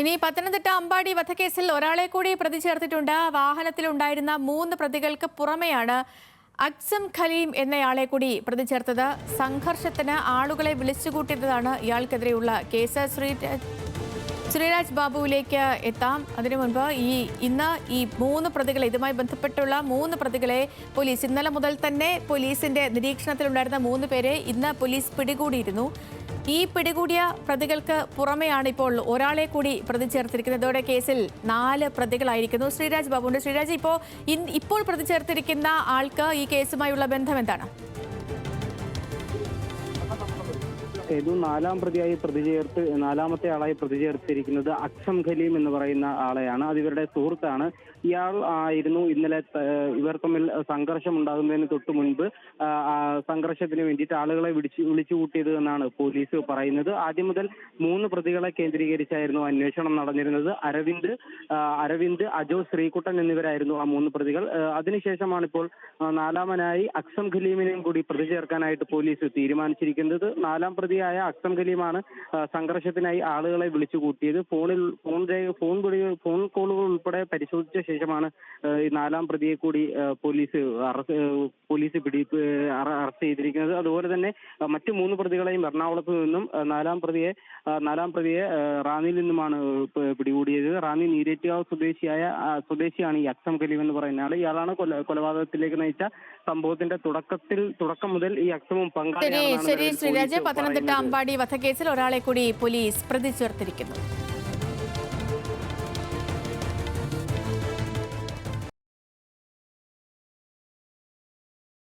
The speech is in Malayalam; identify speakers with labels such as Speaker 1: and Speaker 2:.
Speaker 1: ഇനി പത്തനംതിട്ട അമ്പാടി വധക്കേസിൽ ഒരാളെ കൂടി പ്രതി ചേർത്തിട്ടുണ്ട്. വാഹനത്തിലുണ്ടായിരുന്ന 3 പ്രതികൾക്ക് പുറമെയാണ് അക്സം ഖലീം എന്നയാളെ കൂടി പ്രതി ചേർത്തത്. സംഘർഷത്തിന് ആളുകളെ വിളിച്ചുകൂട്ടിയതാണ് ഇയാൾക്കെതിരെയുള്ള കേസ്. ശ്രീരാജ് ബാബുവിലേക്ക് എത്താം. അതിനു മുൻപ് ഇന്ന് ഈ 3 പ്രതികളെ, ഇതുമായി ബന്ധപ്പെട്ടുള്ള 3 പ്രതികളെ പോലീസ് ഇന്നലെ മുതൽ തന്നെ പോലീസിന്റെ നിരീക്ഷണത്തിലുണ്ടായിരുന്ന 3 പേരെ ഇന്ന് പോലീസ് പിടികൂടിയിരുന്നു. ഈ പിടികൂടിയ പ്രതികൾക്ക് പുറമെയാണ് ഇപ്പോൾ ഒരാളെ കൂടി പ്രതി ചേർത്തിരിക്കുന്നത്. ഇതോടെ കേസിൽ 4 പ്രതികളായിരിക്കുന്നു. ശ്രീരാജ് ബാബുണ്ട്. ശ്രീരാജ്, ഇപ്പോൾ പ്രതി ചേർത്തിരിക്കുന്ന ആൾക്ക് ഈ കേസുമായുള്ള ബന്ധം എന്താണ്?
Speaker 2: നാലാമത്തെ ആളായി പ്രതി ചേർത്തിരിക്കുന്നത് അക്സം ഖലീം എന്ന് പറയുന്ന ആളെയാണ്. അത് ഇവരുടെ സുഹൃത്താണ്. ഇയാൾ ആയിരുന്നു ഇന്നലെ ഇവർ തമ്മിൽ സംഘർഷം ഉണ്ടാകുന്നതിന് തൊട്ട് മുൻപ് സംഘർഷത്തിന് വേണ്ടിയിട്ട് ആളുകളെ വിളിച്ചു കൂട്ടിയത് എന്നാണ് പോലീസ് പറയുന്നത്. ആദ്യം മുതൽ 3 പ്രതികളെ കേന്ദ്രീകരിച്ചായിരുന്നു അന്വേഷണം നടന്നിരുന്നത്. അരവിന്ദ്, അജോ, ശ്രീകുട്ടൻ എന്നിവരായിരുന്നു ആ 3 പ്രതികൾ. അതിനുശേഷമാണ് ഇപ്പോൾ 4ാമനായി അക്സം ഖലീമിനെയും കൂടി പ്രതി ചേർക്കാനായിട്ട് പോലീസ് തീരുമാനിച്ചിരിക്കുന്നത്. 4ാം പ്രതിയായ അക്സം ഖലീമാണ് സംഘർഷത്തിനായി ആളുകളെ വിളിച്ചു കൂട്ടിയത്. ഫോൺ കോളുകൾ ഉൾപ്പെടെ പരിശോധിച്ച ശേഷമാണ് ഈ 4ാം പ്രതിയെ കൂടി പോലീസ് അറസ്റ്റ് ചെയ്തിരിക്കുന്നത്. അതുപോലെ തന്നെ മറ്റു 3 പ്രതികളെയും എറണാകുളത്ത് നിന്നും 4ാം പ്രതിയെ റാന്നിയിൽ നിന്നുമാണ് പിടികൂടിയത്. റാന്നി നീരേറ്റുകാവ് സ്വദേശിയാണ് ഈ അക്സം ഖലീം എന്ന് പറയുന്ന ആൾ. ഇയാളാണ് കൊലപാതകത്തിലേക്ക് നയിച്ച സംഭവത്തിന്റെ തുടക്കം മുതൽ ഈ അക്സമും
Speaker 1: പങ്കാളിയാണ്. പത്തനംതിട്ട അമ്പാടി വധക്കേസിൽ ഒരാളെ കൂടി പോലീസ് പ്രതി ചേർത്തിരിക്കുന്നു.